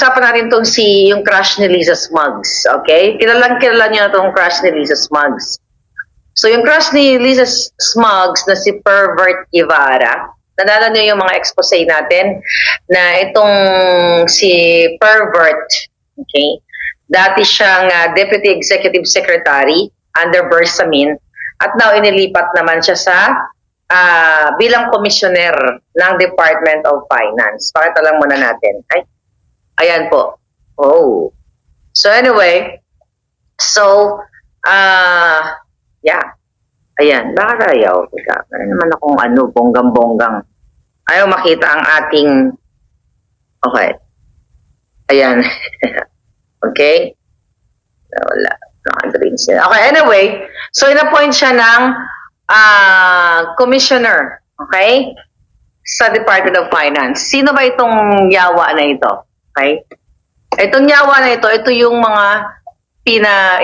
pag-usapan natin tong yung crush ni Lisa Smugs, okay? Kilala niyo na tong crush ni Lisa Smugs. So, yung crush ni Lisa Smugs na si Pervert Guevara, nalala niyo yung mga expose natin na itong si Pervert, okay? Dati siyang Deputy Executive Secretary under Bersamin at now inilipat naman siya sa bilang commissioner ng Department of Finance. Pakita lang muna natin. Ayan po. Oh. So anyway, yeah. Ayan, bakit ayaw? Ano naman akong bonggang-bonggang. Ayaw makita ang ating, okay. Ayan. Okay. Wala. Okay, anyway. So, in-appoint siya ng commissioner. Okay? Sa Department of Finance. Sino ba itong yawa na ito? Okay? Itong yawa na ito yung mga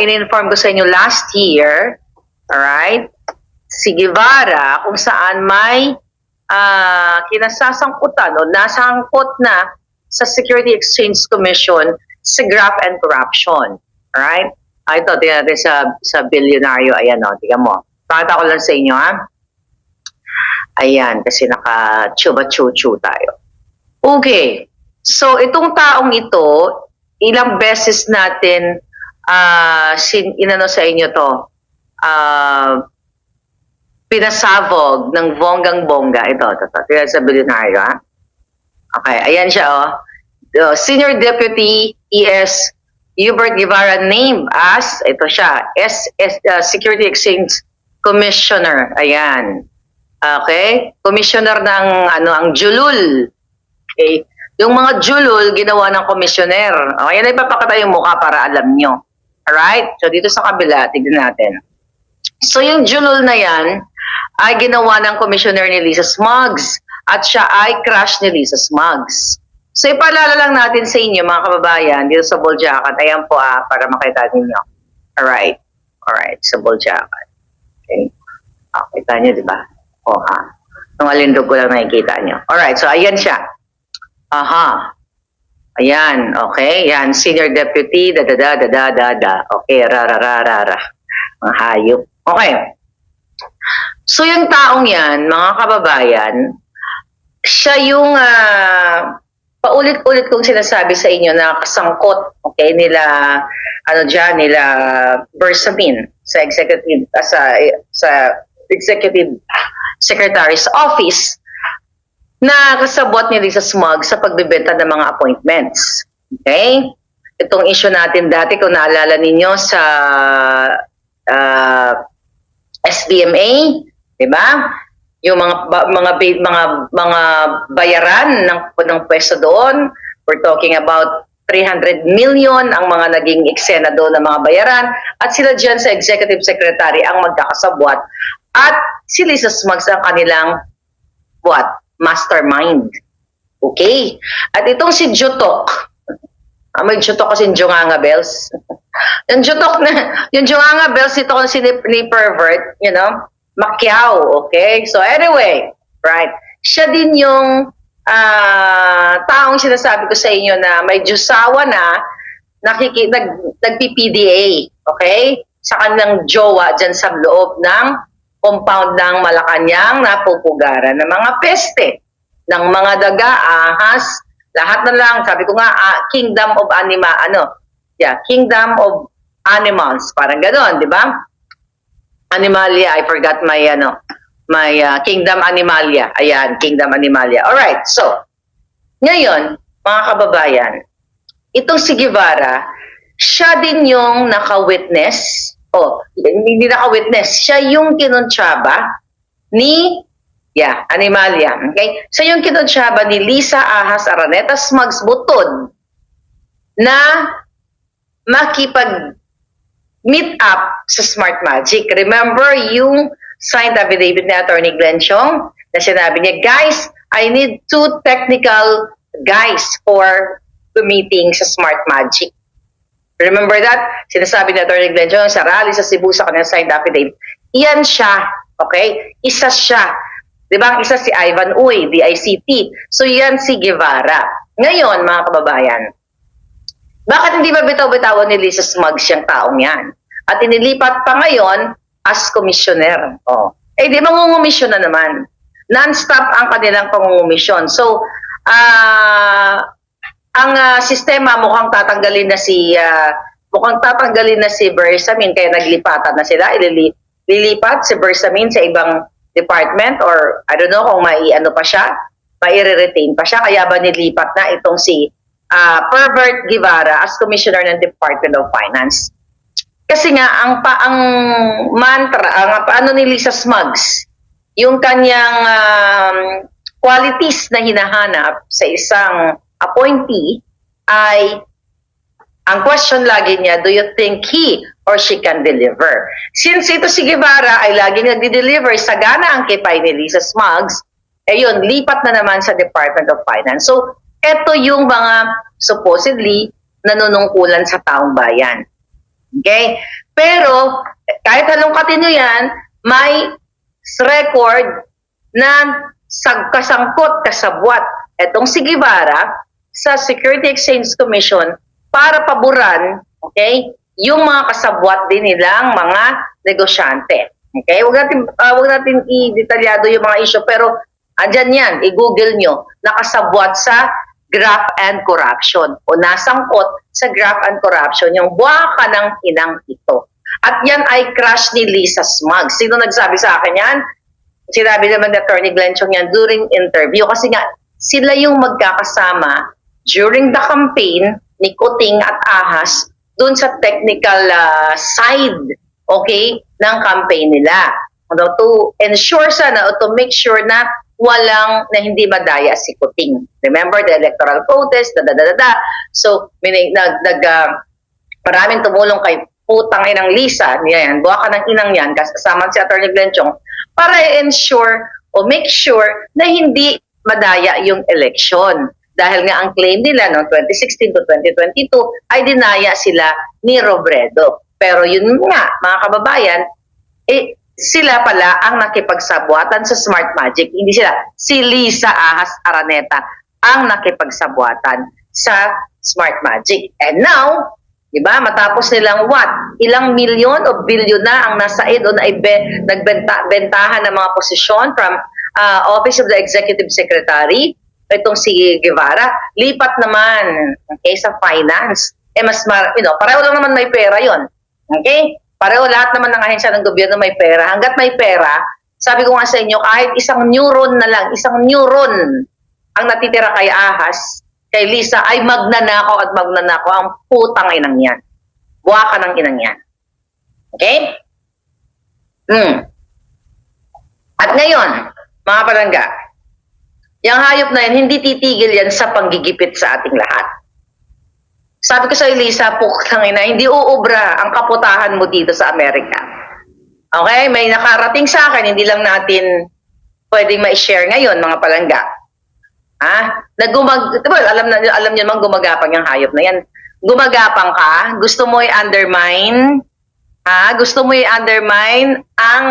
in-inform ko sa inyo last year. Alright? Si Guevara, kung saan may kinasasangkutan o nasangkot na sa Security Exchange Commission sa graft and corruption. Alright? Ito, tingnan natin sa bilyonaryo. Ayan o, tingnan mo. Pakita ko lang sa inyo, ha? Ayan, kasi naka-chuba-chuchu tayo. Okay. So, itong taong ito, ilang beses natin inano sa inyo to, pinasabog ng bonggang-bongga. Ito, tingnan sa bilyonaryo, ha? Okay, ayan siya, Senior Deputy E.S. Hubert Guevara named as, ito siya, Security Exchange Commissioner. Ayan. Okay? Commissioner ng, ang julul. Okay? Yung mga julul, ginawa ng commissioner. Okay, yan ay papakita yung mukha para alam nyo. Alright? So, dito sa kabila, tignan natin. So, yung julul na yan, ay ginawa ng commissioner ni Lisa Smugs. At siya ay crush ni Lisa Smugs. So, ipaalala lang natin sa inyo, mga kababayan, dito sa Bull Jacket. Ayan po, para makita ninyo. Alright. Alright, sa Bull Jacket. Okay. Kita nyo, di ba? Nung alindog ko lang nakikita nyo. Alright, so ayan siya. Ayan, okay. Yan, Senior Deputy, Okay, rara. Mga hayop. Okay. So, yung taong yan, mga kababayan, siya yung paulit-ulit kong sinasabi sa inyo na kasangkot, okay, nila Bersamin sa executive sa executive secretary's office na kasabwat ni Lisa Smugs sa pagbebenta ng mga appointments. Okay? Itong issue natin dati, kung naalala ninyo sa SBMA, di ba? Yung mga bayaran ng pwesto doon, we're talking about 300 million ang mga naging eksena doon ng mga bayaran, at sila dyan sa executive secretary ang magkakasabwat, at si Lisa Smugs ang kanilang mastermind. Okay? At itong si Jutok, may Jutok kasi yung Jonganga Bells. Yung Jonganga Bells, ito kasi ni Pervert, Macquiao, okay? So anyway, right? Siya din yung taong sinasabi ko sa inyo na may Diyosawa na nagpi-PDA, okay? Sa kanilang jowa dyan sa loob ng compound ng Malacanang na pupugaran ng mga peste, ng mga daga, ahas, lahat na lang, sabi ko nga, Kingdom of Kingdom of Animals, parang gano'n, di ba? Animalia, I forgot my Kingdom Animalia. Ayan, Kingdom Animalia. Alright, so, ngayon, mga kababayan, itong si Guevara, siya din yung naka-witness, hindi naka-witness, siya yung kinuntsaba ni, Animalia. Okay? So, yung kinuntsaba ni Lisa Ahas Araneta Smugs Butod na makipag-meet up sa Smart Magic. Remember yung signed affidavit ni Attorney Glenn Chong na sinabi niya, guys, I need 2 technical guys for the meeting sa Smart Magic. Remember that? Sinasabi ni Attorney Glenn Chong sa rally sa Cebu sa kanyang signed affidavit. Iyan siya. Okay? Isa siya. Diba? Isa si Ivan Uy, DICT. So, yan si Guevara. Ngayon, mga kababayan, Bakit hindi ba bitaw-bitawan ni Lisa Smugs yung taong yan? At inilipat pa ngayon as commissioner. Oh. Eh di mangungumisyon na naman. Non-stop ang kanilang pangungumisyon. So, ang sistema mukhang tatanggalin na si Bersamin, kaya naglipatan na sila. Lilipat si Bersamin sa ibang department, or I don't know kung mai-retain pa siya, kaya ba nilipat na itong si Pervert Guevara as Commissioner ng Department of Finance. Kasi nga ang mantra, ano ni Lisa Smugs, yung kanyang qualities na hinahanap sa isang appointee ay ang question lagi niya, do you think he or she can deliver? Since ito si Guevara ay laging nagdi-deliver, sagana ang kipay ni Lisa Smugs, yun, lipat na naman sa Department of Finance. So, ito yung mga supposedly nanunungkulan sa taong bayan. Okay? Pero, kahit halongkatin nyo yan, may record na kasangkot-kasabwat itong si Guevara sa Security Exchange Commission para paboran, okay, yung mga kasabwat din nilang mga negosyante. Okay? Huwag natin i-detalyado yung mga issue, pero andyan yan, i-google nyo, nakasabwat sa graft and corruption o nasangkot sa graft and corruption yung buwaka ng inang ito. At yan ay crush ni Lisa Smugs. Sino nagsabi sa akin yan? Sinabi naman ni Attorney Glenn Chong yan during interview kasi nga sila yung magkakasama during the campaign ni Kuting at Ahas dun sa technical side, okay, ng campaign nila. To ensure sana o to make sure na hindi madaya si Kuting. Remember the electoral protest, So, maraming tumulong kay putang inang Lisa, yan, buha ka ng inang yan, kasama si Atty. Glenn Chong, para i-ensure o make sure na hindi madaya yung election. Dahil nga ang claim nila noong 2016 to 2022 ay dinaya sila ni Robredo. Pero yun nga, mga kababayan, sila pala ang nakipagsabwatan sa Smart Magic. Hindi sila. Si Lisa Ahas Araneta ang nakipagsabwatan sa Smart Magic. And now, di ba, matapos nilang ilang milyon o bilyon na ang nasaid o nagbentahan ng mga posisyon from Office of the Executive Secretary, itong si Guevara, lipat naman, okay, sa finance. Pareho lang naman may pera yon. Okay? Pareho lahat naman ng ahensya ng gobyerno may pera. Hanggat may pera, sabi ko nga sa inyo, kahit isang neuron ang natitira kay Ahas, kay Lisa, ay magnanakaw ang putang inang yan. Buha ka ng inang yan. Okay? At ngayon, mga palangga, yung hayop na yan, hindi titigil yan sa panggigipit sa ating lahat. Sabi ko sa Lisa, putang ina, hindi uubra ang kaputahan mo dito sa Amerika. Okay? May nakarating sa akin, hindi lang natin pwedeng ma-share ngayon, mga palangga. Alam niyo naman gumagapang yung hayop na yan. Gumagapang ka, gusto mo i-undermine, gusto mo i-undermine ang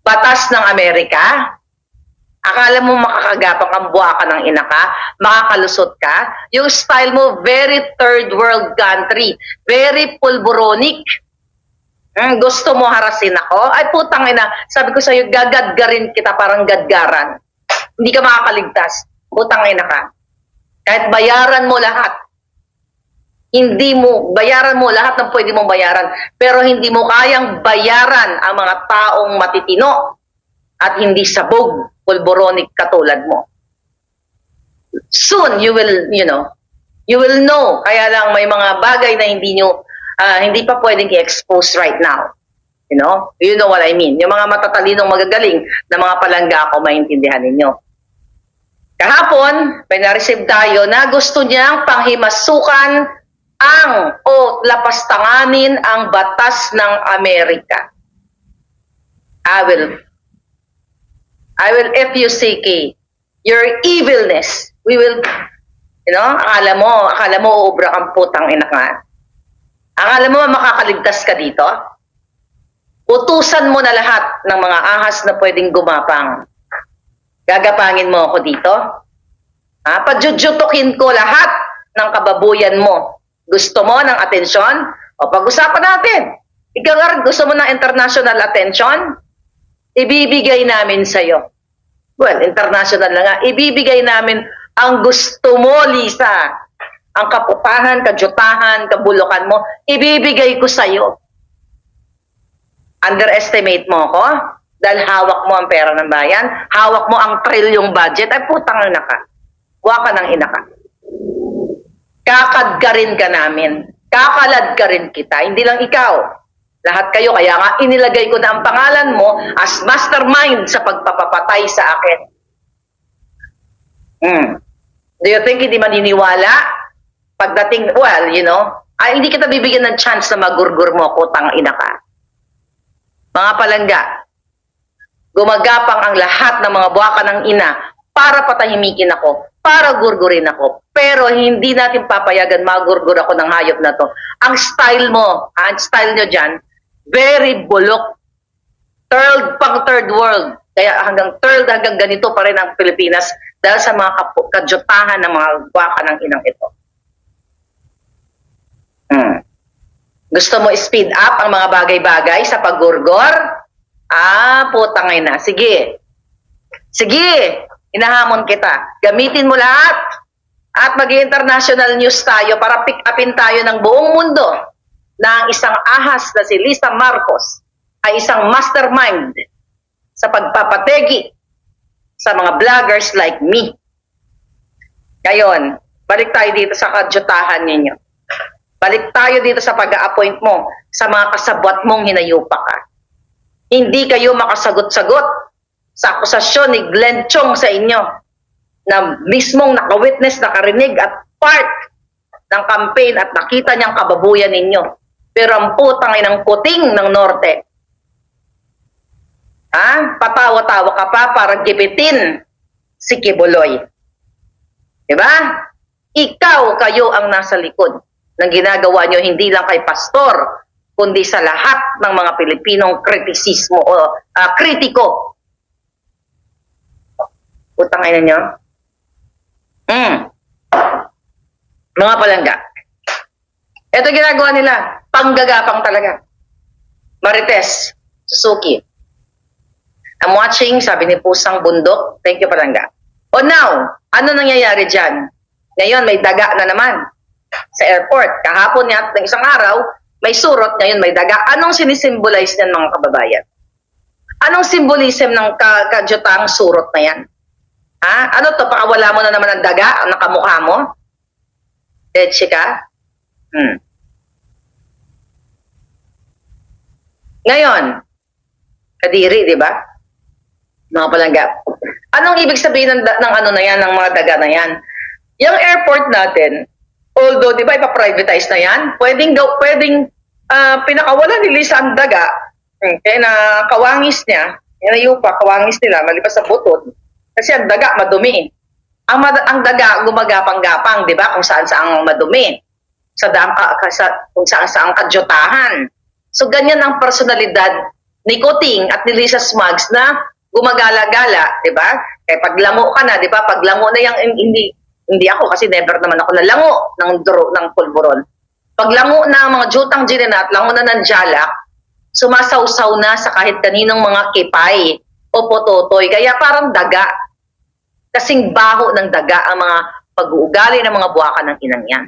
batas ng Amerika. Akala mo makakagapang ang buwa ka ng ina ka, makakalusot ka. Yung style mo, very third world country, very pulboronic. Gusto mo harasin ako? Ay putang ina, sabi ko sa'yo, gagadgarin kita parang gadgaran. Hindi ka makakaligtas. Putang ina ka. Kahit bayaran mo lahat, bayaran mo lahat ng pwede mong bayaran, pero hindi mo kayang bayaran ang mga taong matitino at hindi sabog, pulboronic katulad mo. Soon, you will know. Kaya lang may mga bagay na hindi pa pwedeng i-expose right now. You know what I mean. Yung mga matatalinong magagaling na mga palangga ako, maintindihan ninyo. Kahapon, may na-receive tayo na gusto niyang panghimasukan lapastanganin ang batas ng Amerika. I will FUCK your evilness. We will, akala mo uubra kang putang ina ka. Akala mo makakaligtas ka dito? Utusan mo na lahat ng mga ahas na pwedeng gumapang. Gagapangin mo ako dito? Pajujutukin ko lahat ng kababuyan mo Gusto mo ng atensyon? O pag-usapan natin. Ikaw nga rin, gusto mo ng international attention? Ibibigay namin sa'yo. Well, international na nga. Ibibigay namin ang gusto mo, Lisa. Ang kaputahan, kadyutahan, kabulukan mo, ibibigay ko sa'yo. Underestimate mo ako? Dahil hawak mo ang pera ng bayan, hawak mo ang trilyong budget, ay putang ina ka. Huwag ka ng ina ka. Kakadgarin ka namin. Kakalad ka rin kita. Hindi lang ikaw. Lahat kayo. Kaya nga inilagay ko na ang pangalan mo as mastermind sa pagpapapatay sa akin. Do you think hindi maniniwala? Pagdating, well, you know, ay hindi kita bibigyan ng chance na magurgur mo, putang ina ka. Mga palangga, gumagapang ang lahat ng mga buwaka ng ina para patahimikin ako, para gurgurin ako. Pero hindi natin papayagan magurgur ako ng hayop na to. Ang style mo, ang style nyo dyan, very bulok. Third world. Kaya hanggang ganito pa rin ang Pilipinas dahil sa mga kadyutahan ng mga buwaka ng inang ito. Gusto mo speed up ang mga bagay-bagay sa paggurgor? Putang ina. Sige. Sige. Inahamon kita. Gamitin mo lahat. At mag-international news tayo para pick upin tayo ng buong mundo na ang isang ahas na si Lisa Marcos ay isang mastermind sa pagpapategi sa mga vloggers like me. Ngayon, balik tayo dito sa kadyutahan ninyo. Balik tayo dito sa pag-a-appoint mo sa mga kasabwat mong hinayupa ka. Hindi kayo makasagot-sagot sa akusasyon ni Glenn Chong sa inyo na mismong nakawitness, nakarinig at part ng campaign at nakita niyang kababuyan ninyo. Pero ang putang inang kuting ng Norte. Patawa-tawa ka pa para gipitin si Kibuloy. Diba? Ikaw kayo ang nasa likod ng ginagawa nyo hindi lang kay pastor, kundi sa lahat ng mga Pilipinong kritisismo o kritiko. Utang ina nyo? Mga palangga. Ito ginagawa nila, panggagapang talaga. Marites Suzuki. I'm watching, sabi ni Pusang Bundok. Thank you, palangga. O now, ano nangyayari dyan? Ngayon, may daga na naman sa airport. Kahapon niya, ng isang araw, may surot, ngayon may daga. Anong sinisimbolize niyan, mga kababayan? Anong symbolism ng kadyutang surot na yan? Ano to? Pakawala mo na naman ang daga, ang nakamukha mo? Leche ka? Ngayon, kadiri, di ba? Mga palangga. Anong ibig sabihin ng ano na yan, ng mga daga na yan? Yung airport natin, although, di ba, ipa-privatize na yan, pwedeng pinakawalan ni Lisa ang daga, okay, na kawangis niya, inayupa, kawangis nila, malipas sa butod, kasi ang daga, madumi. Ang daga, gumagapang-gapang, di ba, kung saan-saan madumi. Kung saan-saan kadyutahan. So, ganyan ang personalidad ni Kuting at ni Lisa Smugs na gumagala-gala, di ba? Kaya paglango ka na, di ba, paglango na yung hindi ako kasi never naman ako nalango ng pulburon. Paglango na ang mga jutang ginenat, lango na ng jalak, sumasawsaw na sa kahit kaninong mga kipay o pototoy. Kaya parang daga. Kasing baho ng daga ang mga pag-uugali ng mga buwaka ng inang yan.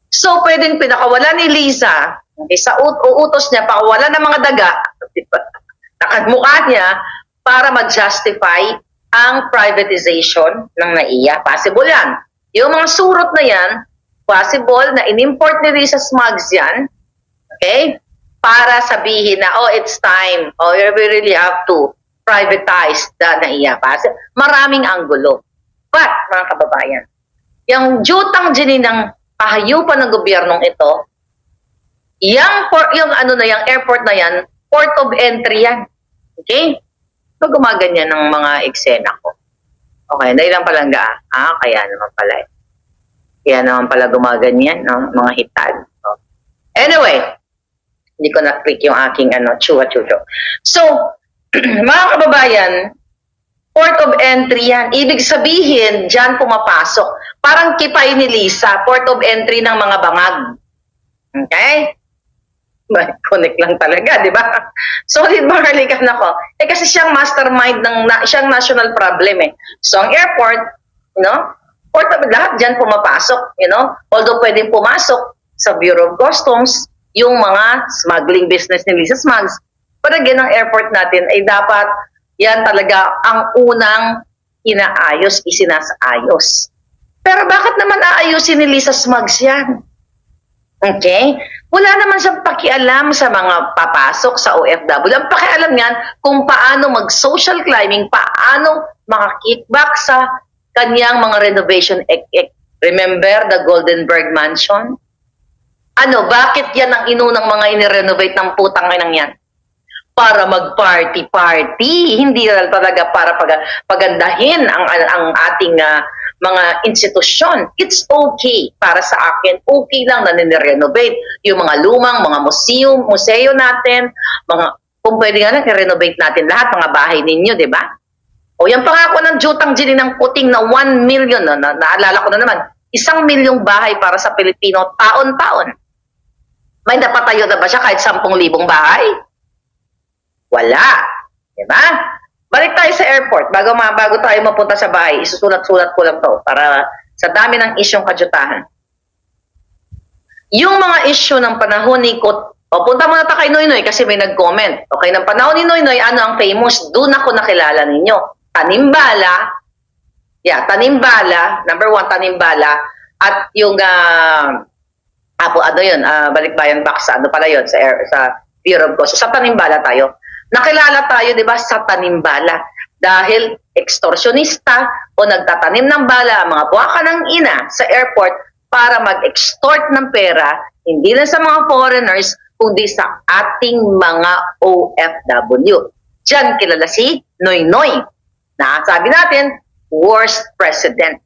So, pwedeng pinakawala ni Lisa, sa utos niya, pakawala ng mga daga, nakagmukha niya, para mag-justify ang privatization ng NAIA. Possible yan. Yung mga surot na yan, possible na in-import ni Lisa Smugs yan, okay? Para sabihin na, it's time, we really have to privatize the NAIA. Maraming anggulo. But, mga kababayan, yung jutang ng kahayupan ng gobyernong ito, yung airport na yan, port of entry yan. Okay? So, gumaganyan ng mga eksena ko. Okay, dahil lang palangga. Kaya naman pala. Kaya naman pala gumaganyan, no? Mga hitad. So, anyway, hindi ko na-click yung aking chua-chucho. So, mga kababayan, port of entry yan. Ibig sabihin, dyan pumapasok. Parang kipay ni Lisa, port of entry ng mga bangag. Okay? May connect lang talaga, di ba? Solid mahalikan ako. Kasi siyang mastermind siyang national problem eh. So, ang airport, lahat dyan pumapasok, although pwedeng pumasok sa Bureau of Customs, yung mga smuggling business ni Lisa Smugs. But again, ang airport natin ay dapat yan talaga ang unang inaayos, isinasayos. Pero bakit naman aayusin ni Lisa Smugs yan? Okay? Wala naman siyang pakialam sa mga papasok sa OFW. Ang pakialam niyan kung paano mag-social climbing, paano makakickback sa kanyang mga renovation. Remember the Goldenberg Mansion? Bakit yan ang inunang mga inirenovate ng putang inang yan? Para mag-party-party. Hindi talaga para pagandahin ang ating mga institusyon. It's okay para sa akin. Okay lang na nire-renovate yung mga lumang, mga museo natin, kung pwede nga lang i-renovate natin lahat, mga bahay ninyo, di ba? O yung pangako ng Jutang Gini ng Kuting na 1 million, naalala ko na naman, 1 milyong bahay para sa Pilipino taon-taon. May napatayo na ba siya kahit 10,000 bahay? Wala. Diba? Balik tayo sa airport. Bago tayo mapunta sa bahay, isusulat-sulat ko lang to para sa dami ng isyong kadyutahan. Yung mga isyu ng panahon ni punta muna ta kay Noynoy kasi may nag-comment. Okay, ng panahon ni Noynoy, ano ang famous? Doon ako nakilala ninyo. Tanimbala. Yeah, Tanimbala. Number 1, Tanimbala. At yung, Balikbayan Box, pala yun, sa Bureau of Customs. Sa Tanimbala tayo. Nakilala tayo, di ba, sa Tanimbala. Dahil extortionista o nagtatanim ng bala, mga buwaka ng ina sa airport para mag-extort ng pera, hindi lang sa mga foreigners, kundi sa ating mga OFW. Diyan kilala si Noynoy. Sabi natin, worst president.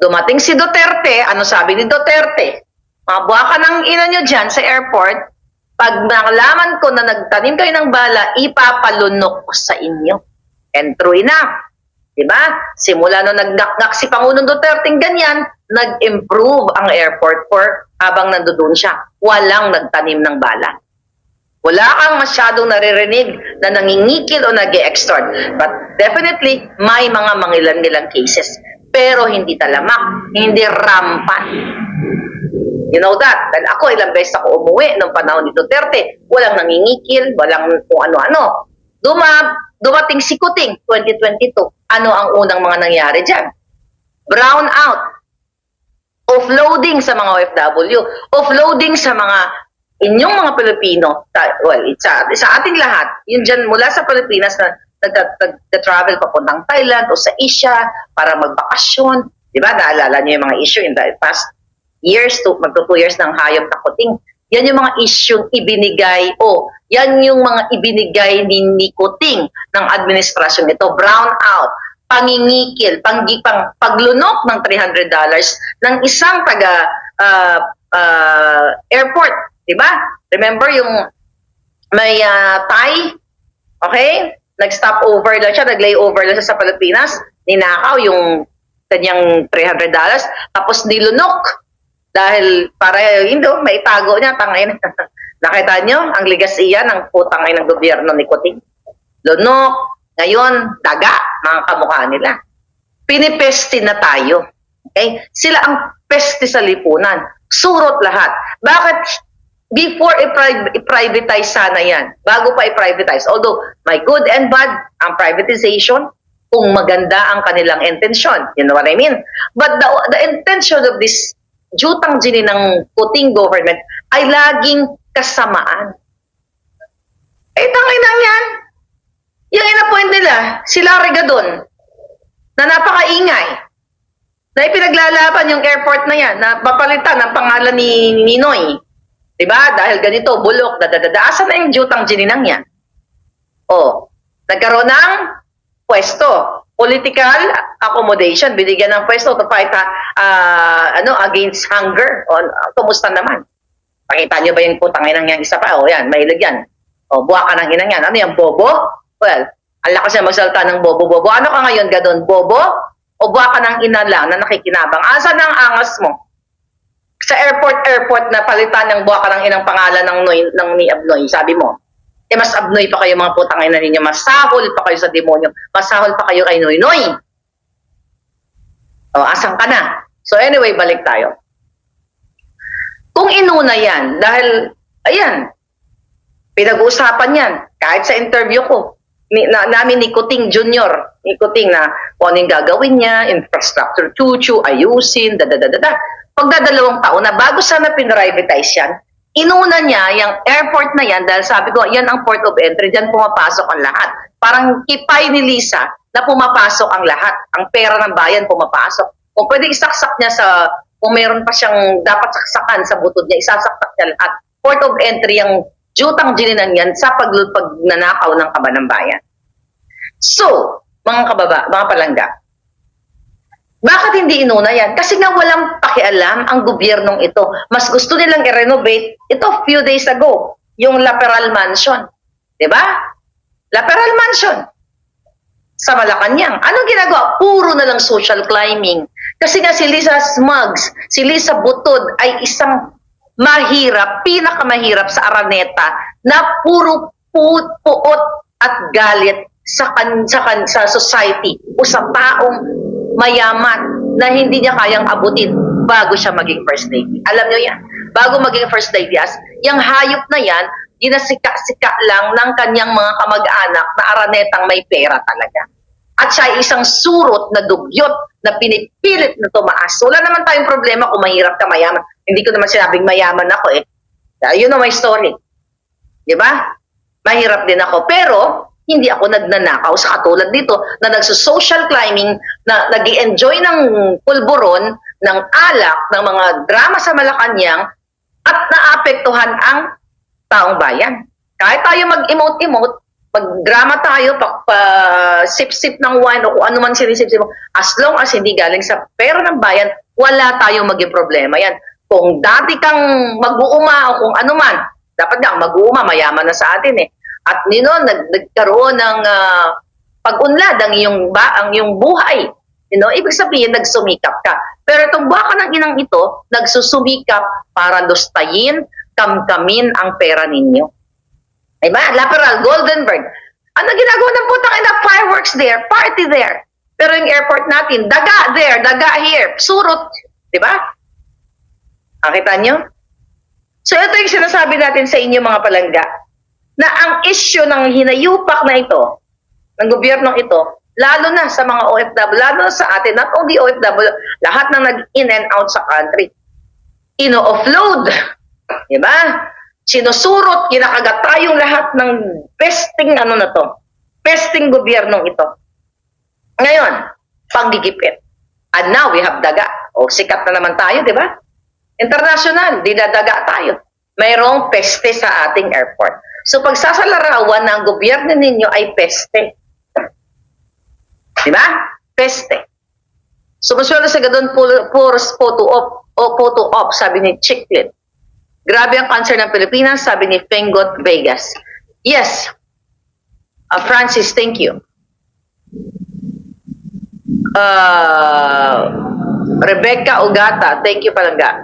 Dumating si Duterte, ano sabi ni Duterte? Mga buwaka ng ina nyo dyan sa airport, pag nalaman ko na nagtanim kayo ng bala, ipapalunok ko sa inyo. And true enough. Diba? Simula nung nag-knock si Pangulong Duterte ganyan, nag-improve ang airport habang nandoon siya. Walang nagtanim ng bala. Wala kang masyadong naririnig na nangingikil o nag-extort. But definitely, may mga mangilan-ngilang cases. Pero hindi talamak, hindi rampant. You know that? Dahil ako, ilang beses ako umuwi nung panahon ni Duterte. Walang nangingikil, walang kung ano-ano. Dumating si Kuting, 2022. Ano ang unang mga nangyari dyan? Brown out. Offloading sa mga OFW. Offloading sa mga inyong mga Pilipino. Well, sa ating lahat, yun dyan mula sa Pilipinas na nag-travel papuntang Thailand o sa Asia para magbakasyon. Diba? Naalala niyo yung mga issue in the past years, magto 2 years ng hayop na Kuting. Yan yung mga isyong ibinigay yan yung mga ibinigay ni Kuting ng administrasyon ito. Brown out, pangingikil, paglunok ng $300 ng isang taga airport. Diba? Remember yung may Thai, okay? Nag-stop over lang siya, nag-layover lang siya sa Pilipinas, ninakaw yung kanyang $300, tapos nilunok. Dahil para hindi maitago niya, tangay na. Nakita nyo, ang ligasiya ng putangay ng gobyerno ni Kuting. Lunok, ngayon, daga, mga kamukha nila. Pinipesti na tayo. Okay? Sila ang pesti sa lipunan. Surot lahat. Bakit? Before i-privatize sana yan. Bago pa i-privatize. Although, may good and bad ang privatization kung maganda ang kanilang intensyon. You know what I mean? But the intention of this Jutang Gini ng Kuting government ay laging kasamaan. Tangay na yan. Yung inapoint nila, si Larry Gadon, na napakaingay, na ipinaglalaban yung airport na yan, na papalitan ang pangalan ni Ninoy. Diba? Dahil ganito, bulok, Asan na yung Jutang Gini ng yan? Nagkaroon ng pwesto. Political accommodation, binigyan ng pwesto to fight against hunger. Kumusta naman? Pakita nyo ba yung putangin ng yan? Isa pa, yan, mahilig yan. Buwaka ng inang yan. Ano yan, bobo? Well, ang lakas na magsalta ng bobo-bobo. Ano ka ngayon, Gadon? Bobo? O buwaka ng ina lang na nakikinabang? Asan ang angas mo? Sa airport na palitan ng buwaka ng inang pangalan ng ni Abnoy, sabi mo, mas Abnoy pa kayo mga putang ina ninyo, masahol pa kayo sa demonyo, masahol pa kayo kay Noy Noy. O, asan ka na? So anyway, balik tayo. Kung inuna yan, dahil, ayan, pinag-uusapan yan, kahit sa interview ko, namin ni Kuting Jr., ni Kuting na kung anong gagawin niya, infrastructure chuchu, ayusin, Pagdadalawang taon na bago sana pinrivatize yan, inuna niya yung airport na yan dahil sabi ko, yan ang port of entry, dyan pumapasok ang lahat. Parang kipay ni Lisa na pumapasok ang lahat. Ang pera ng bayan pumapasok. Kung pwede isaksak niya kung meron pa siyang dapat saksakan sa butod niya, isasaksak niya lahat. Port of entry yung jutang gininan yan sa pagnanakaw ng kaba ng bayan. So, mga palangga, bakit hindi inuna yan? Kasi nga walang pakialam ang gobyernong ito. Mas gusto nilang i-renovate ito few days ago, yung La Peral Mansion. Diba? La Peral Mansion. Sa Malacanang. Anong ginagawa? Puro na lang social climbing. Kasi nga si Lisa Smugs, si Lisa Butod ay isang mahirap, pinakamahirap sa Araneta na puro puot at galit sa society o sa taong mayaman na hindi niya kayang abutin bago siya maging first lady. Alam niyo yan. Bago maging first lady, yung hayop na yan, ginasika-sika lang ng kanyang mga kamag-anak na Aranetang may pera talaga. At siya ay isang surot na dugyot na pinipilit na tumaas. Wala naman tayong problema kung mahirap ka mayaman. Hindi ko naman sinabing mayaman ako eh. You know my story. Diba? Mahirap din ako. Pero, hindi ako nagnanakaw sa katulad dito na nagso-social climbing, na nag-i-enjoy ng pulburon, ng alak, ng mga drama sa Malacanang at naapektuhan ang taong bayan. Kahit tayo mag-emote-emote, mag-drama tayo, sip-sip ng wine o kung ano man sinisip-sip mo, as long as hindi galing sa pera ng bayan, wala tayong maging problema yan. Kung dati kang mag-uuma o kung ano man, dapat nga mag-uuma, mayaman na sa atin eh. At nagkaroon ng pag-unlad ang iyong buhay. Ibig sabihin, nagsumikap ka. Pero itong baka ng inang ito, nagsusumikap para lustayin, kamkamin ang pera ninyo. Diba? La Peral, Goldenberg. Ano ginagawa ng putang ina? Fireworks there, party there. Pero yung airport natin, daga there, daga here, surot. Diba? Nakita nyo? So ito yung sinasabi natin sa inyo mga palangga, na ang issue ng hinayupak na ito, ng gobyernong ito, lalo na sa mga OFW, lalo na sa atin, not only OFW, lahat ng nag-in and out sa country, ino-offload, diba? Sinusurot, kinakagat tayong lahat ng pesting pesting gobyernong ito. Ngayon, panggigipit. And now we have daga. O, sikat na naman tayo, diba? International, dinadaga tayo. Mayroong peste sa ating airport. So, pagsasalarawan na ang gobyerno ninyo ay peste. Diba? Peste. So, maswala sa gadon puros photo op, sabi ni Chicklin. Grabe ang cancer ng Pilipinas, sabi ni Fengot Vegas. Yes. Francis, thank you. Rebecca Ugata, thank you palangga.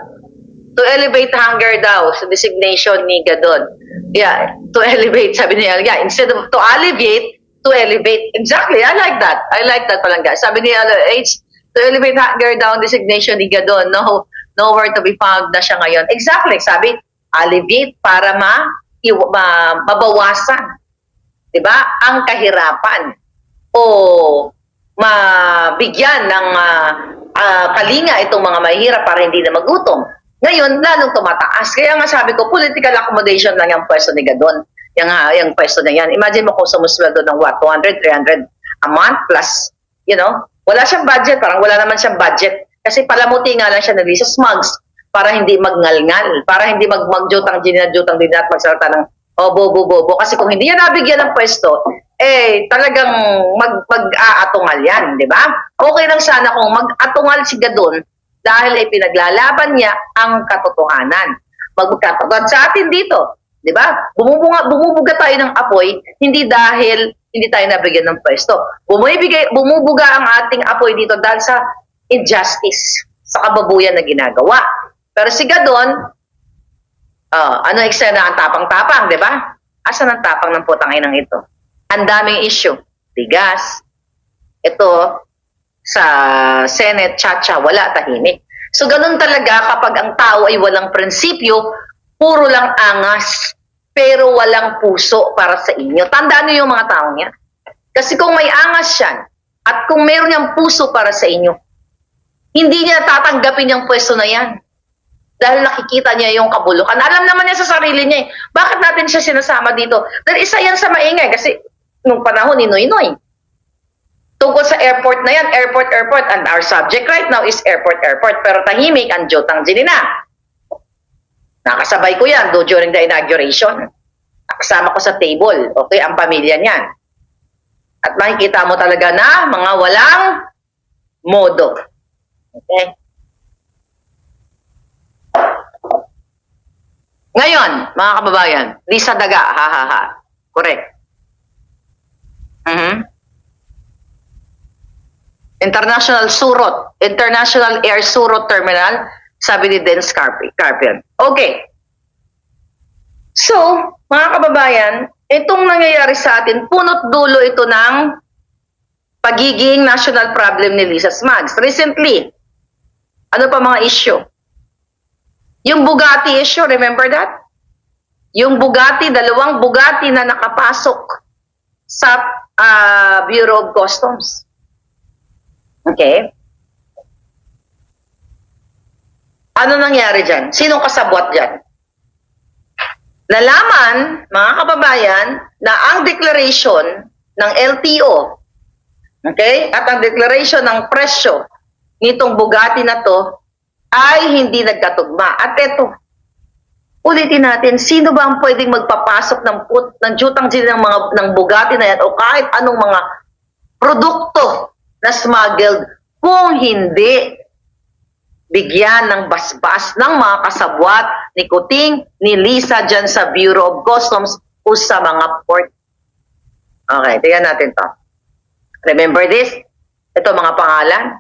To elevate hunger daw sa designation ni Gadon. Yeah, to elevate, sabi niya, yeah, instead of to alleviate, to elevate. Exactly, I like that. I like that palangga. Sabi ni H, to elevate hunger down designation ni Gadon. No, nowhere to be found na siya ngayon. Exactly, sabi, alleviate para mabawasan, diba, ang kahirapan o mabigyan ng kalinga itong mga mahirap para hindi na magutom. Ngayon, lalong tumataas. Kaya nga sabi ko, political accommodation lang yung pwesto ni Gadon. Yung pwesto na yan. Imagine mo kung sumusweldo ng what, 200, 300 a month plus, wala siyang budget. Parang wala naman siyang budget. Kasi palamuti nga lang siya na Lisa Smugs para hindi magngalngal, para hindi magjutang din at magsalita ng bobo. Kasi kung hindi niya nabigyan ng pwesto, talagang mag-aatungal yan, di ba? Okay lang sana kung mag-atungal si Gadon dahil ay pinaglalaban niya ang katotohanan. Magkatotoo sa atin dito, di ba? Bumubuga tayo ng apoy, hindi dahil hindi tayo nabigyan ng pwesto. Bumubuga ang ating apoy dito dahil sa injustice, sa kababuyan na ginagawa. Pero si Gadon, ano eksena ang tapang-tapang, di ba? Asan ang tapang ng putang inang ito? Ang daming issue. Bigas. Ito, sa Senate, chacha, wala, tahimik. So, ganun talaga kapag ang tao ay walang prinsipyo, puro lang angas, pero walang puso para sa inyo. Tandaan niyo yung mga taong yan. Kasi kung may angas yan, at kung meron niyang puso para sa inyo, hindi niya tatanggapin yung pwesto na yan. Dahil nakikita niya yung kabulukan. Alam naman niya sa sarili niya eh. Bakit natin siya sinasama dito? Dahil isa yan sa maingay. Kasi nung panahon ni Noy-Noy, tungkol sa airport na yan, airport. And our subject right now is airport. Pero tahimik ang Jotang Jinina. Nakasabay ko yan during the inauguration. Nakasama ko sa table. Okay, ang pamilya niyan. At makikita mo talaga na mga walang modo. Okay? Ngayon, mga kababayan, Lisa Daga, ha. Correct. International Air Surot Terminal, sabi ni Dennis Carpian. Okay. So, mga kababayan, itong nangyayari sa atin, punot dulo ito ng pagiging national problem ni Lisa Smugs. Recently, ano pa mga issue? Yung Bugatti issue, remember that? Yung Bugatti, dalawang Bugatti na nakapasok sa Bureau of Customs. Okay? Ano nangyari dyan? Sinong kasabwat dyan? Nalaman, mga kababayan, na ang declaration ng LTO, okay, at ang declaration ng presyo nitong Bugatti na to ay hindi nagkatugma. At eto, ulitin natin, sino ba ang pwedeng magpapasok ng jutang ng Bugatti na yan o kahit anong mga produkto na smuggled kung hindi bigyan ng basbas ng mga kasabwat ni Kuting, ni Lisa dyan sa Bureau of Customs o sa mga port. Okay, tingnan natin to. Remember this? Ito mga pangalan.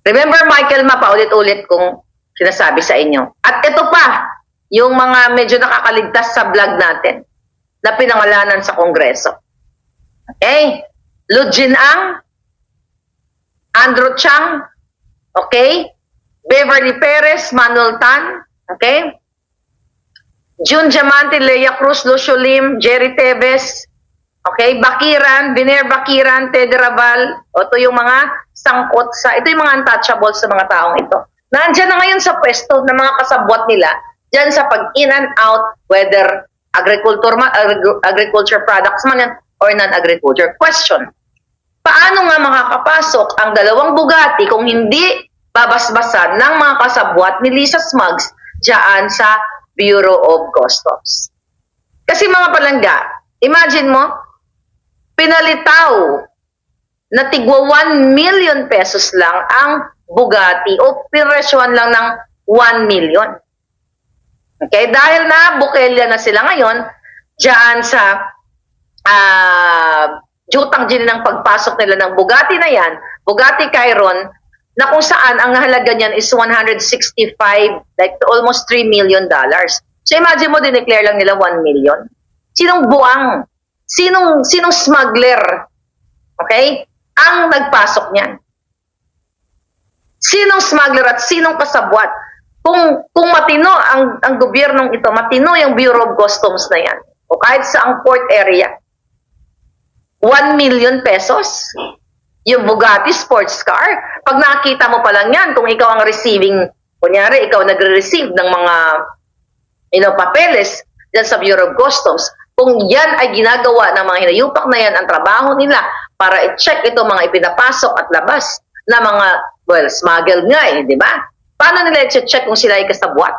Remember Michael Ma, paulit-ulit kong sinasabi sa inyo. At ito pa, yung mga medyo nakakaligtas sa vlog natin na pinangalanan sa Kongreso. Okay? Lujin Ang, Andrew Chang, okay? Beverly Perez, Manuel Tan, okay? June Diamante, Leia Cruz, Lucio Lim, Jerry Tevez, okay? Bakiran, Biner Bakiran, Ted Raval, ito yung mga sangkot sa, ito yung mga untouchables sa mga taong ito. Nandiyan na ngayon sa pwesto ng mga kasabwat nila, dyan sa pag-in and out, whether agriculture products man yan or non-agriculture. Question, paano nga makakapasok ang dalawang Bugatti kung hindi babasbasan ng mga kasabwat ni Lisa Smugs dyan sa Bureau of Customs? Kasi mga palangga, imagine mo, pinalitaw na tigwa 1 million pesos lang ang Bugatti o piresyohan lang ng 1 million. Okay? Dahil na bukelya na sila ngayon dyan sa jutang din ng pagpasok nila ng Bugatti na yan, Bugatti Chiron, na kung saan ang halaga niyan is 165, like almost $3 million. So imagine mo, dineclare lang nila 1 million. Sinong buang? Sinong smuggler? Okay? Ang nagpasok niyan. Sinong smuggler at sinong kasabwat? Kung matino ang gobyernong ito, matino yung Bureau of Customs na yan, o kahit sa ang port area, 1 million pesos, yung Bugatti sports car, pag nakita mo pa lang yan, kung ikaw ang receiving, kunyari, ikaw nagre-receive ng mga papeles dyan sa Bureau of Customs, kung yan ay ginagawa ng mga hinayupak na yan, ang trabaho nila para i-check ito mga ipinapasok at labas na mga, well, smuggled nga eh, di ba? Paano nila i-check kung sila ay kasabwat?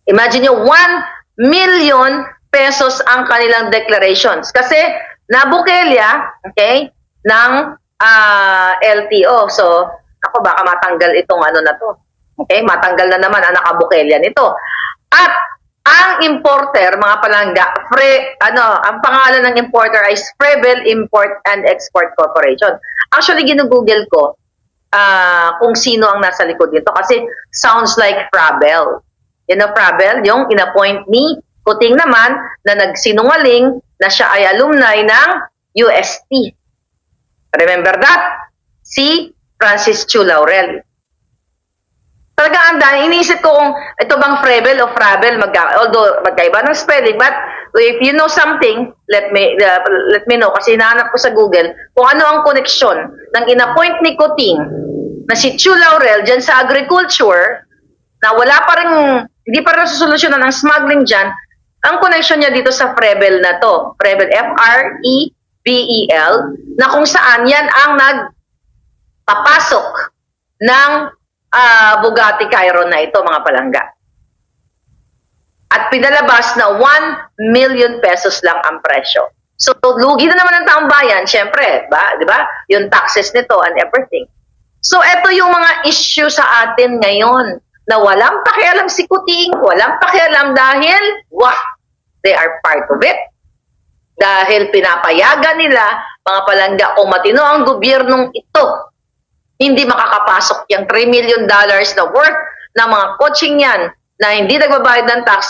Imagine nyo, 1 million pesos ang kanilang declarations. Kasi, nabukelya, okay, ng LTO. So, ako baka matanggal itong ano na to. Okay, matanggal na naman ang nakabukelya nito. At, ang importer, mga palangga, ang pangalan ng importer ay Sprevel Import and Export Corporation. Actually, ginugoogle ko, kung sino ang nasa likod nito. Kasi sounds like Frabel. You know Frabel? Yung in-appoint ni Kuting naman na nagsinungaling na siya ay alumni ng UST. Remember that? Si Francis Chu Laurel. Talaga ang dami. Iniisip ko kung ito bang Frabel o Frabel, although magkaiba ng spelling, but if you know something, let me know kasi hinahanap ko sa Google kung ano ang koneksyon ng inappoint ni Kuting na si Chu Laurel dyan sa agriculture na wala pa rin, hindi pa rin nasusolusyonan ng smuggling dyan, ang connection niya dito sa Frebel na to. Frebel, F-R-E-B-E-L, na kung saan yan ang nagpapasok ng Bugatti Chiron na ito, mga palangga. At pinalabas na 1 million pesos lang ang presyo. So, lugi na naman ng taong bayan, syempre, di ba? Yung taxes nito and everything. So, ito yung mga issue sa atin ngayon na walang pakialam si Kuting, walang pakialam dahil, they are part of it. Dahil pinapayagan nila, mga palangga, kung matino ang gobyernong ito, hindi makakapasok yung $3 million na worth ng mga coaching yan na hindi nagbabayad ng tax,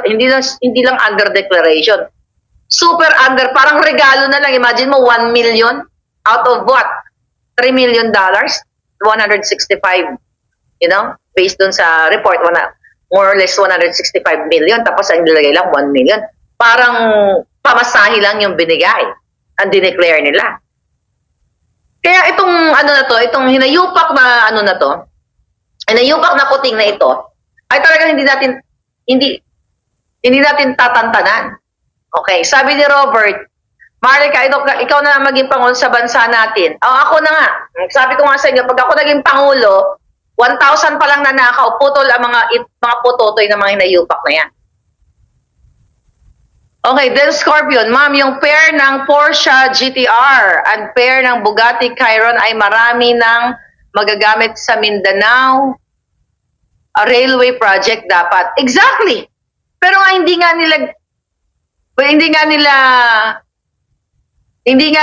hindi lang under declaration. Super under, parang regalo na lang. Imagine mo, 1 million out of what? $3 million? 165, based dun sa report, more or less 165 million, tapos ang nilagay lang 1 million. Parang pamasahe lang yung binigay, ang dineclare nila. Kaya itong itong hinayupak na hinayupak na Kuting na ito, ay talagang hindi natin tatantanan. Okay, sabi ni Robert, Marika, ikaw na maging Pangulo sa bansa natin. Ako na nga. Sabi ko nga sa inyo, pag ako naging Pangulo, 1,000 pa lang nanakaw, putol ang mga putotoy na mga hinayupak na yan. Okay, then Scorpion, ma'am, yung pair ng Porsche GTR and pair ng Bugatti Chiron ay marami ng magagamit sa Mindanao railway project dapat. Exactly. Pero nga hindi nga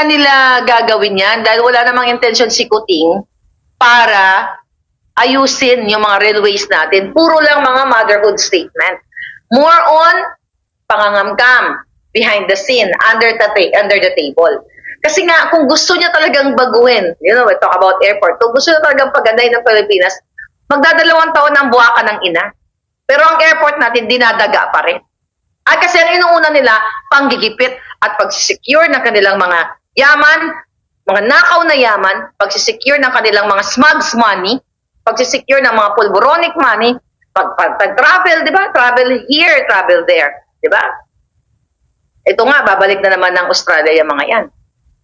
nila gagawin yan dahil wala namang intention si Kuting para ayusin yung mga railways natin. Puro lang mga motherhood statement. More on pangangamkam, behind the scene, under the table. Kasi nga, kung gusto niya talagang baguhin, we talk about airport, kung gusto niya talagang pagandahin ng Pilipinas, magdadalawang taon ang buwaka ng ina. Pero ang airport natin, dinadaga pa rin. At kasi ang inuuna nila, panggigipit at pagsisecure ng kanilang mga yaman, mga nakaw na yaman, pagsisecure ng kanilang mga smugs money, pagsisecure ng mga pulboronic money, pag-travel, di ba? Travel here, travel there. Diba? Ito nga, babalik na naman ng Australia yung mga yan.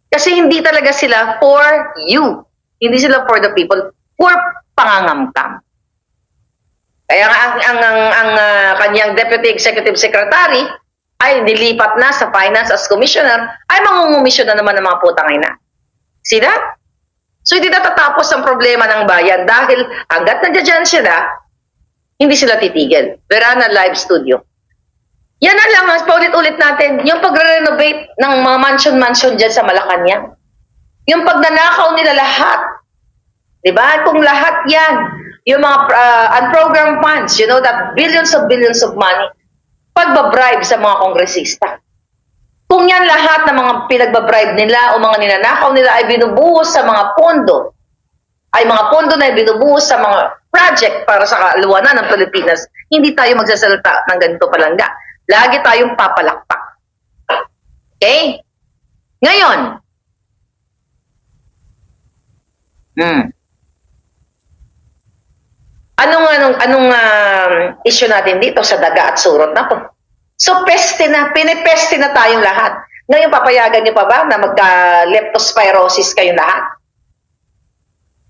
Kasi hindi talaga sila for you. Hindi sila for the people. For pangangamkam. Kaya ang kanyang Deputy Executive Secretary ay nilipat na sa Finance as Commissioner, ay mangungumisyon na naman ng mga putang ina. See that? So hindi natatapos ang problema ng bayan dahil hanggat nandiyan sila, hindi sila titigil. Verana Live Studio. Yan na lang, paulit-ulit natin, yung pagre-renovate ng mga mansion-mansion dyan sa Malacanang. Yung pagnanakaw nila lahat. Diba? Kung lahat yan, yung mga unprogrammed funds, that billions of money, pagbabribe sa mga kongresista. Kung yan lahat ng mga pinagbabribe nila o mga ninanakaw nila ay binubuhos sa mga pondo, ay mga pondo na binubuhos sa mga project para sa kaluwanan ng Pilipinas, hindi tayo magsasalita ng ganito palangga. Lagi tayong papalakpak. Okay? Ngayon, anong issue natin dito sa daga at surot na to? So, pinipeste na tayong lahat. Ngayon, papayagan nyo pa ba na magka-leptospirosis kayong lahat?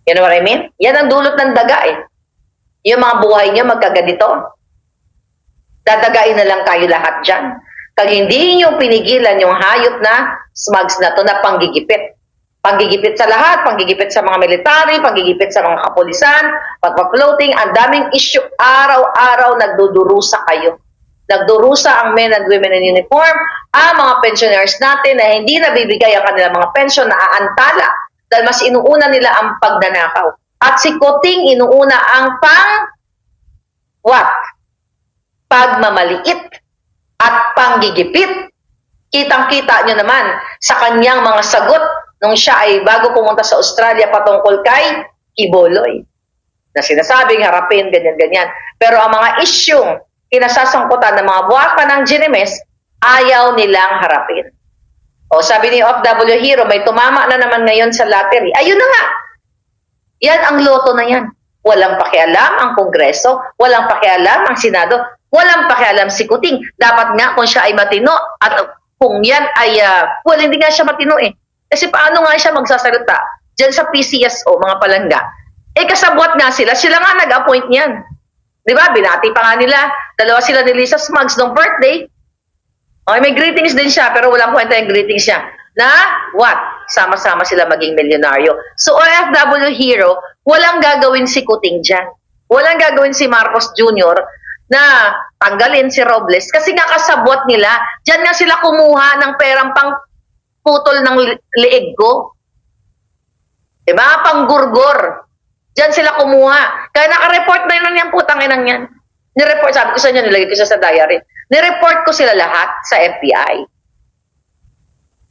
You know what I mean? Yan ang dulot ng daga eh. Yung mga buhay nyo magkaganito. Dadagain na lang kayo lahat dyan. Kag hindi nyo pinigilan yung hayop na smugs na to na panggigipit. Panggigipit sa lahat, panggigipit sa mga military, panggigipit sa mga kapulisan, pagpa-floating, ang daming issue, araw-araw nagdudurusa kayo. Nagdurusa ang men and women in uniform, ang mga pensioners natin na hindi nabibigay ang kanilang mga pensyon na aantala dahil mas inuuna nila ang pagnanakaw. At si Kuting inuuna ang what? Pagmamaliit at panggigipit. Kitang-kita nyo naman sa kanyang mga sagot nung siya ay bago pumunta sa Australia patungkol kay Kiboloy. Na sinasabing harapin, ganyan-ganyan. Pero ang mga isyong kinasasangkutan ng mga buwaka ng Ginemes, ayaw nilang harapin. O sabi ni OFW Hero, may tumama na naman ngayon sa lottery. Ayun na nga. Yan ang loto na yan. Walang pakialam ang Kongreso, walang pakialam ang Senado, walang pakialam si Kuting. Dapat nga kung siya ay matino at kung yan ay, hindi nga siya matino eh. Kasi paano nga siya magsasalita dyan sa PCSO, mga palangga? Eh kasabwat nga sila nga nag-appoint niyan. Di ba? Binati pa nga nila, dalawa sila ni Lisa Smugs nung birthday. Okay, may greetings din siya, pero walang kwenta yung greetings niya. Na, what? Sama-sama sila maging milyonaryo. So, OFW Hero, walang gagawin si Kuting dyan. Walang gagawin si Marcos Jr. na tanggalin si Robles kasi nga kasabwat nila. Dyan nga sila kumuha ng perang pang putol ng leeg ko. Diba? Panggurgor. Diyan sila kumuha. Kaya naka-report na yun yung putang inang yan. Ni-report, sabi ko sa inyo, nilagay ko siya sa diary. Ni-report ko sila lahat sa FBI.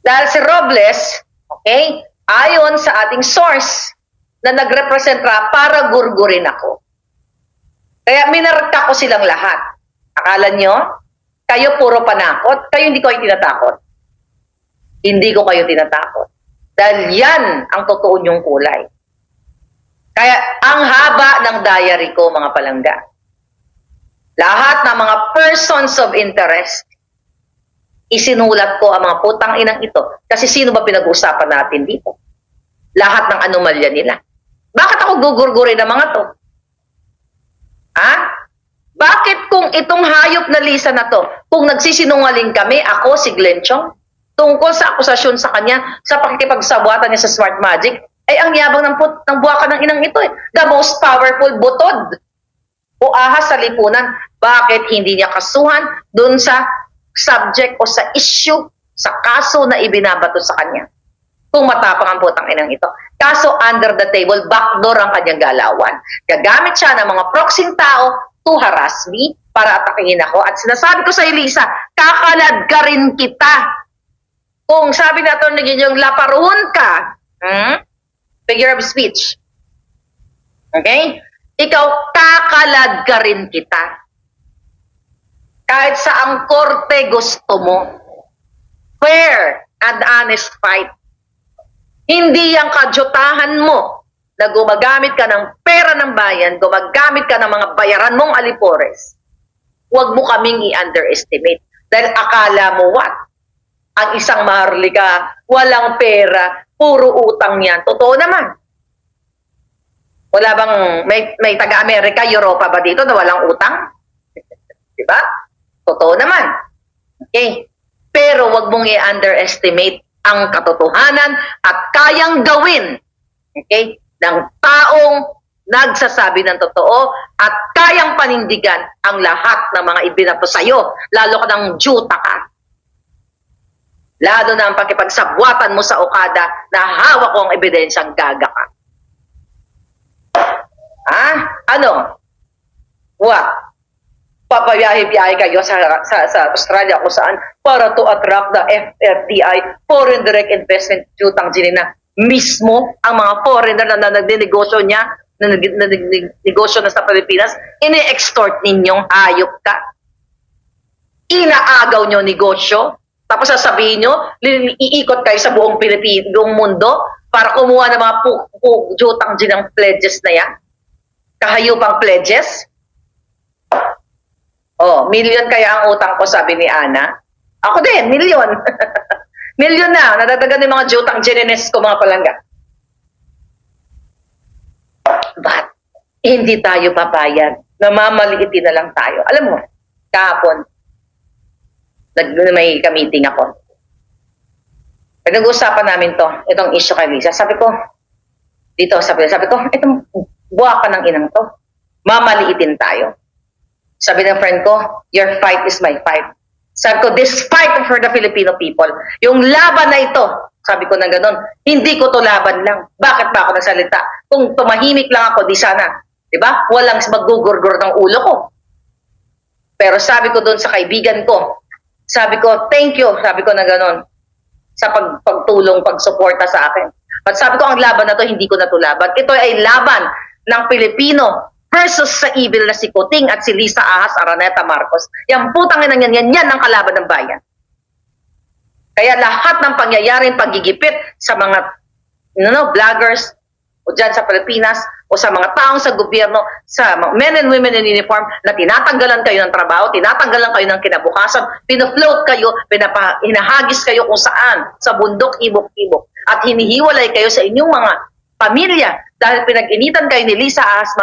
Dahil si Robles, okay, ayon sa ating source na nag-represent para gurgurin ako. Kaya minarka ko silang lahat. Akala nyo, kayo puro panakot, kayo hindi ko kayo tinatakot. Hindi ko kayo tinatakot. Dahil yan ang totoo nyong kulay. Kaya ang haba ng diary ko, mga palangga. Lahat ng mga persons of interest, isinulat ko ang mga putang inang ito. Kasi sino ba pinag-uusapan natin dito? Lahat ng anomalya nila. Bakit ako gugurgurin ng mga to? Ha? Bakit kung itong hayop na Lisa na to, kung nagsisinungaling kami, ako, si Glenn Chong, tungkol sa akusasyon sa kanya, sa pakikipagsabwatan niya sa Smart Magic, ay ang yabang ng buwakan ng inang ito eh. The most powerful butod o ahas sa lipunan. Bakit hindi niya kasuhan dun sa subject o sa issue, sa kaso na ibinabato sa kanya? Kung matapang ang putang inang ito. Kaso under the table, backdoor ang kanyang galawan. Gagamit siya ng mga proxing tao to harass me para atakihin ako. At sinasabi ko sa Elisa, kakalad ka rin kita. Kung sabi na ito yung laparuhon ka, figure of speech. Okay? Ikaw, kakalad ka rin kita. Kahit sa ang korte gusto mo. Fair and honest fight. Hindi yung kadyutahan mo na gumagamit ka ng pera ng bayan, gumagamit ka ng mga bayaran mong alipores. Huwag mo kaming i-underestimate. Dahil akala mo what? Ang isang Maharlika, walang pera, puro utang yan. Totoo naman. Wala bang, may taga-Amerika, Europa ba dito na walang utang? Diba? Totoo naman. Okay. Pero wag mong i-underestimate ang katotohanan at kayang gawin, okay, ng taong nagsasabi ng totoo at kayang panindigan ang lahat ng mga ibinato sa'yo, lalo ka ng juta ka. Lalo na ang pakipagsabwatan mo sa Okada na hawak ko ang ebidensyang gaga ka. Ano? What? Papabiyahe-biyahe kayo sa Australia kung saan para to attract the FDI, Foreign Direct Investment Jutang Ginina. Mismo ang mga foreigner na nagdinegosyo niya, na nagnegosyo na sa Pilipinas, ini-extort ninyong hayop ka. Inaagaw nyo negosyo, tapos sasabihin nyo, iikot kayo sa buong Pilipinas, buong mundo, para kumuha ng mga jutang ginang pledges na yan. Kahayupang pledges. Oh, million kaya ang utang ko, sabi ni Ana. Ako din, million. Million na, nadagdagan ng mga jutang ginines ko, mga palangga. But, hindi tayo papayag. Namamaliitin na lang tayo. Alam mo, kahapon, may ka-meeting ako. Pinag-uusapan namin to, itong issue kay Lisa. Sabi ko, sabi ko, itong buwaka ng inang to, mamaliitin tayo. Sabi ng friend ko, your fight is my fight. Sabi ko, this fight for the Filipino people, yung laban na ito, Sabi ko na gano'n, hindi ko to laban lang. Bakit ba ako nagsalita? Kung tumahimik lang ako, di sana. Diba? Walang magugurgur ng ulo ko. Pero sabi ko doon sa kaibigan ko, sabi ko, thank you, sabi ko na gano'n, sa pagtulong, pagsuporta sa akin. At sabi ko, ang laban na to, hindi ko na to laban. Ito ay laban ng Pilipino versus sa evil na si Kuting at si Lisa Ahas Araneta Marcos. Yang putang ina yan ang kalaban ng bayan. Kaya lahat ng pangyayaring pagigipit sa mga vloggers o dyan sa Pilipinas o sa mga taong sa gobyerno, sa mga men and women in uniform na tinatanggalan kayo ng trabaho, tinatanggalan kayo ng kinabukasan, pinafloat kayo, hinahagis kayo kung saan, sa bundok, ibok-ibok, at hinihiwalay kayo sa inyong mga pamilya dahil pinag-initan kayo ni Lisa Ahas,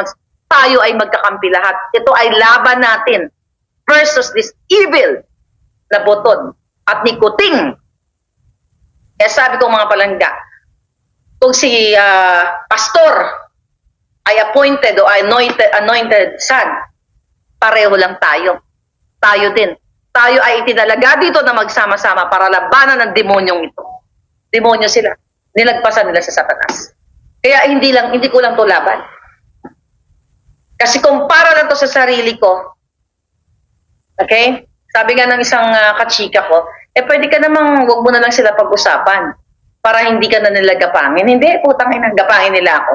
tayo ay magkakampi lahat. Ito ay laban natin versus this evil na butod at ni Kuting. Kaya sabi ko mga palangga, kung si pastor ay appointed o anointed son, pareho lang tayo. Tayo din. Tayo ay itinalaga dito na magsama-sama para labanan ng demonyong ito. Demonyo sila. Nilagpasan nila sa Satanas. Kaya hindi ko lang to laban. Kasi kung para lang to sa sarili ko, okay? Sabi nga ng isang kachika ko, pwede ka namang, wag mo na lang sila pag-usapan para hindi ka na nila gapangin. Hindi, putang ina, gapangin nila ako.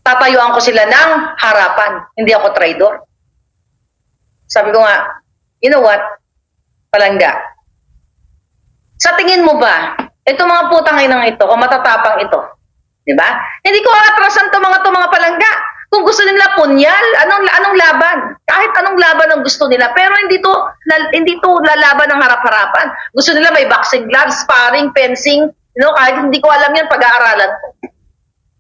Tatayuan ko sila ng harapan. Hindi ako traidor. Sabi ko nga, you know what, palangga, sa tingin mo ba, itong mga putang inang ito, kung matatapang ito, di ba? Hindi ko atrasan to mga palangga. Kung gusto nila punyal, anong laban? Kahit anong laban ang gusto nila, pero hindi to lalaban ng harap-harapan. Gusto nila may boxing gloves, sparring, fencing, kahit hindi ko alam yan, pag-aaralan ko.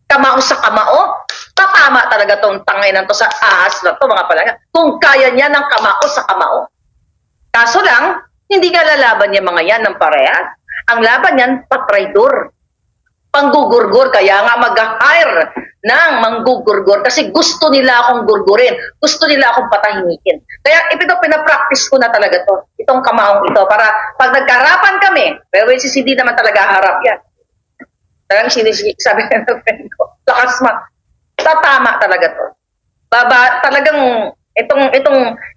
Kamao sa kamao, tatama talaga tong tangay na to sa ahas na to, mga palangga. Kung kaya niya ng kamao sa kamao. Kaso lang, hindi ka lalaban yung mga yan ng parehas. Ang laban yan, patraidor. Panggugurgur, kaya nga mag-hire ng manggugurgur kasi gusto nila akong gurgurin, gusto nila akong patahimikin. Kaya ito pinapractice ko na talaga to, itong kamaong ito, para pag nagkaharapan kami, pero hindi naman talaga harap yan. Talagang sabi ng friend ko, lakas tatama talaga to. Talagang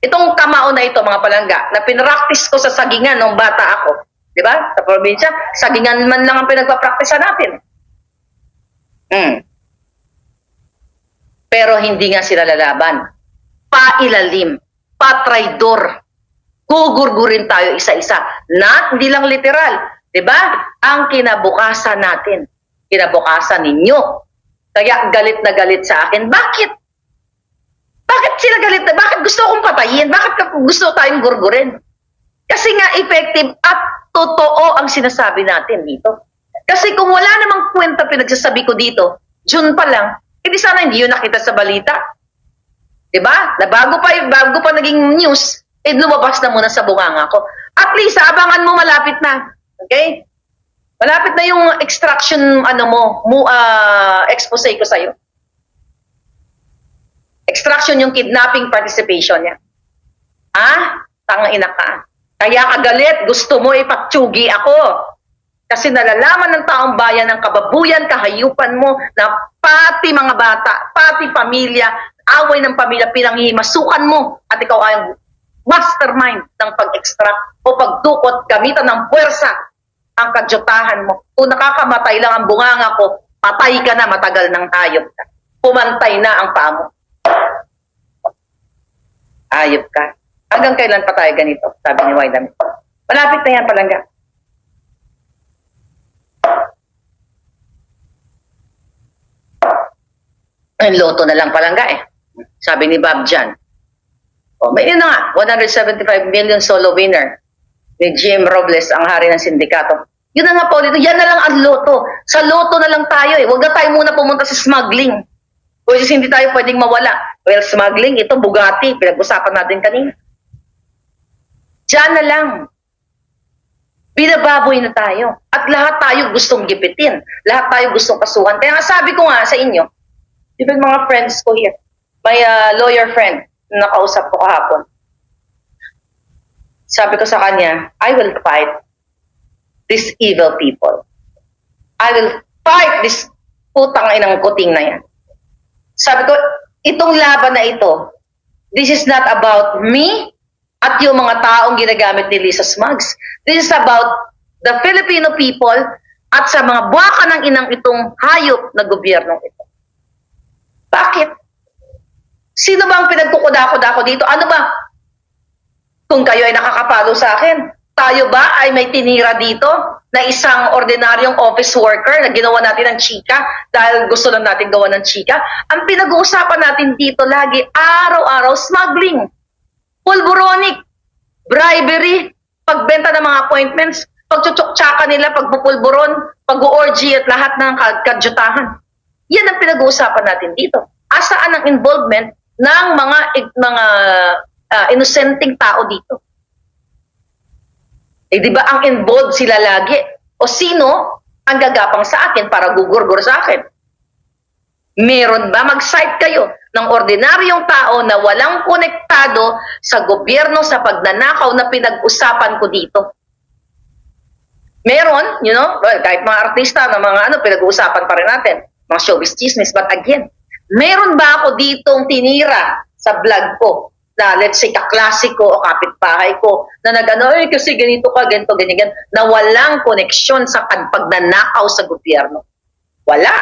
itong kamao na ito, mga palangga, na pinractice ko sa sagingan nung bata ako. Di ba? Sa probinsya, sagingan man lang ang pinagpapraktisa natin. Pero hindi nga sila lalaban. Pailalim, patraidor. Gugurgurin tayo isa-isa. Hindi lang literal. Di ba? Ang kinabukasan natin. Kinabukasan ninyo. Kaya galit na galit sa akin. Bakit? Bakit sila galit na? Bakit gusto akong patayin? Bakit gusto tayong gurgurin? Kasi nga effective at totoo ang sinasabi natin dito. Kasi kung wala namang kwenta pinagsasabi ko dito, June pa lang, hindi sana hindi yun nakita sa balita. Diba? Na bago pa naging news, lumabas na muna sa bunganga ko. At least, abangan mo, malapit na. Okay? Malapit na yung extraction, expose ko sa'yo. Extraction yung kidnapping participation niya. Tanga ina ka. Kaya kagalit, gusto mo ipagtsugi ako. Kasi nalalaman ng taong bayan ng kababuyan, kahayupan mo na pati mga bata, pati pamilya, away ng pamilya, pinanghihimasukan mo at ikaw ay mastermind ng pag-extract o pagdukot, gamitan ng puwersa ang kadyutahan mo. Kung nakakamatay lang ang bunganga ko, patay ka na, matagal ng hayop ka. Pumantay na ang paa mo. Hayop ka. Hanggang kailan pa tayo ganito? Sabi ni Waidam. Malapit na yan, palangga. Ang loto na lang palangga eh. Sabi ni Bob Jan. May yun na nga, 175 million solo winner ni Jim Robles, ang hari ng sindikato. Yun na nga, Paulito, yan na lang ang loto. Sa loto na lang tayo eh. Huwag na tayo muna pumunta sa smuggling. Kasi hindi tayo pwedeng mawala. Well, smuggling, ito Bugatti, pinag-usapan natin kanina. Diyan na lang. Binababoy na tayo. At lahat tayo gustong gipitin. Lahat tayo gustong kasuhan. Kaya nga sabi ko nga sa inyo, even mga friends ko here, may lawyer friend na nakausap ko kahapon. Sabi ko sa kanya, I will fight. these evil people. I will fight this putang inang kuting na yan. Sabi ko, itong laban na ito, this is not about me at yung mga taong ginagamit ni Lisa Smugs. This is about the Filipino people at sa mga buwaka ng inang itong hayop na gobyernong ito. Bakit? Sino ba ang pinagkukuda-kuda ko dito? Ano ba? Kung kayo ay nakakapalo sa akin, tayo ba ay may tinira dito na isang ordinaryong office worker na ginawa natin ng chika dahil gusto lang natin gawa ng chika? Ang pinag-uusapan natin dito lagi, araw-araw, smuggling, pulburonic, bribery, pagbenta ng mga appointments, pagtsutsaka nila, pagpupulburon, pag-orgy at lahat ng kadyutahan. Yan ang pinag-uusapan natin dito. Asaan ang involvement ng mga inosenteng tao dito? Eh, di ba ang involved sila lagi? O sino ang gagapang sa akin para gugurgur sa akin? Meron ba? Mag-cite kayo ng ordinaryong tao na walang konektado sa gobyerno sa pagnanakaw na pinag-usapan ko dito. Meron, you know, well, kahit mga artista na mga pinag-uusapan pa rin natin, mga showbiz chismis, but again, meron ba ako ditong tinira sa vlog ko na let's say kaklase ko o kapitbahay ko na nag-ano, kasi ganito ka, ganito, ganyan, na walang koneksyon sa pagnanakaw sa gobyerno? Wala.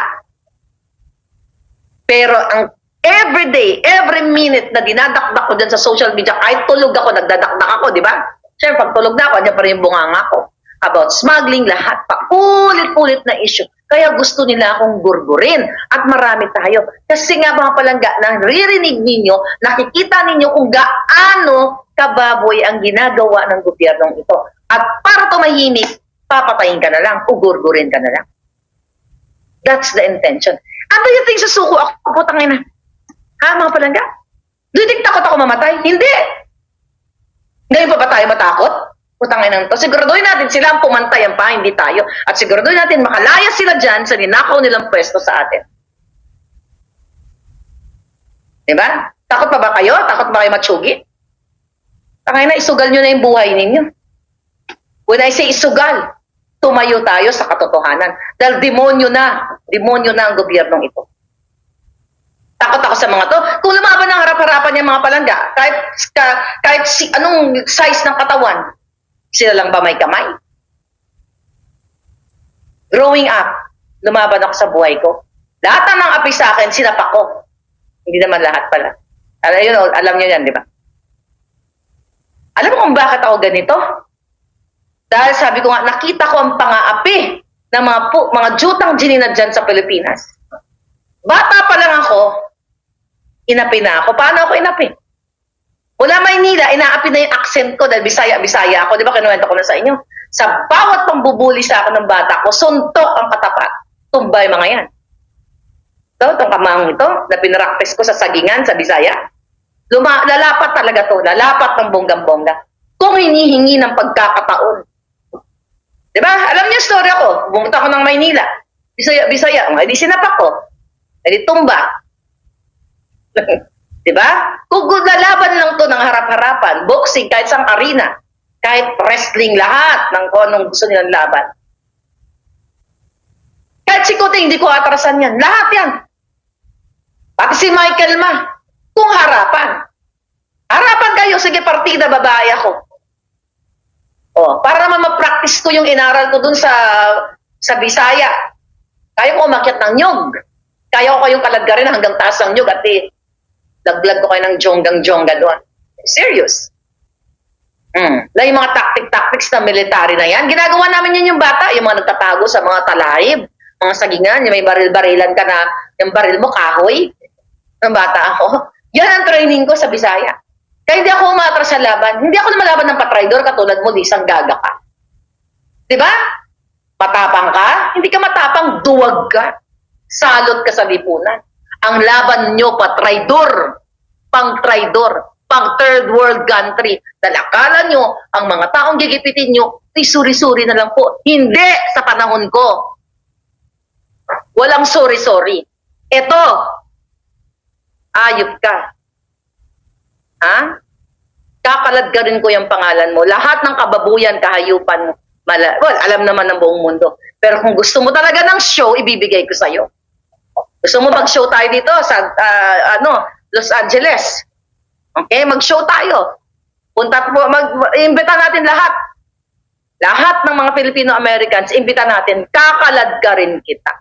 Pero ang everyday, every minute na dinadakdak ko dyan sa social media, kahit tulog ako, nagdadakdak ako, di ba? Siyempre, pag tulog na ako, dyan pa rin yung bunganga ko. About smuggling, lahat pa. Ulit-ulit na issue. Kaya gusto nila akong gurgurin. At marami tayo. Kasi nga mga palangga, naririnig ninyo, nakikita ninyo kung gaano kababoy ang ginagawa ng gobyernong ito. At para tumahimik, papatayin ka na lang o gurgurin ka na lang. That's the intention. Ano yung think sa suko ako? Putangin na. Ha, mga palangga? Do you think takot ako mamatay? Hindi. Ngayon pa ba tayo matakot? Putangin ng to. Siguraduhin natin sila ang pumantayan pa, hindi tayo. At siguraduhin natin makalaya sila dyan sa ninakaw nilang pwesto sa atin. Diba? Takot pa ba kayo? Takot ba kayo matsugi? Tangay na, isugal nyo na yung buhay ninyo. When I say isugal, tumayo tayo sa katotohanan. Dahil demonyo na ang gobyernong ito. Takot ako sa mga to. Kung lumaban ng harap-harapan yung mga palangga, kahit anong size ng katawan, sila lang ba may kamay? Growing up, lumaban ako sa buhay ko. Lahat ng api sa akin, sinapak ko. Hindi naman lahat pala. Alam nyo yan, di ba? Alam mo kung bakit ako ganito? Dahil sabi ko nga, nakita ko ang pang-aapi ng mga jutang ginina dyan sa Pilipinas. Bata pa lang ako, inapi na ako. Paano ako inapi? Wala Maynila, inaapi na yung accent ko dahil Bisaya ako. Di ba, kinuwento ko na sa inyo? Sa bawat pambubuli sa ako ng bata ko, suntok ang katapat. Tumbay mga yan. Ito, itong kamahong ito, na pinarakpes ko sa sagingan, sa Bisaya. Lalapat talaga to. Lalapat ng bonggang-bongga. Kung hinihingi ng pagkakataon. Di ba? Alam niyo story ako. Bumunta ako ng Maynila. Bisaya. Di sinapak ko. Di tumba. Diba? Kung lalaban lang to ng harap-harapan, boxing, kahit sang arena, kahit wrestling, lahat ng kung anong gusto nilang laban. Kahit si Kuting, hindi ko atrasan yan. Lahat yan. Pati si Michael Ma. Kung harapan. Harapan kayo, sige partida, babae ako. Para naman ma-practice ko yung inaral ko dun sa Bisaya. Kaya ko umakyat ng nyog. Kaya ko kayong kaladgarin hanggang taas ng nyog at laglag ko kayo ng jonggang-jongga doon. Serious. Na yung mga tactics na military na yan, ginagawa namin yan yung bata, yung mga nagtatago sa mga talahib, mga sagingan, yung may baril-barilan ka na, yung baril mo, kahoy, ng bata ako. Yan ang training ko sa Bisaya. Kaya hindi ako umatras sa laban. Hindi ako lumalaban ng patraidor katulad mo, di isang gaga ka. Diba? Matapang ka? Hindi ka matapang, duwag ka. Salot ka sa lipunan. Ang laban nyo, patraidor, pang-traidor, pang-third world country. Dahil akala nyo, ang mga taong gigipitin nyo, ay suri-suri na lang po. Hindi sa panahon ko. Walang sorry-sorry. Ito, ayop ka. Ha? Kakaladgarin ko yung pangalan mo. Lahat ng kababuyan, kahayupan mo, Well, alam naman ng buong mundo. Pero kung gusto mo talaga ng show, ibibigay ko sa'yo. Gusto mo mag-show tayo dito sa Los Angeles? Okay, mag-show tayo. Punta po, imbita natin lahat. Lahat ng mga Filipino-Americans, imbita natin, kakalad ka rin kita.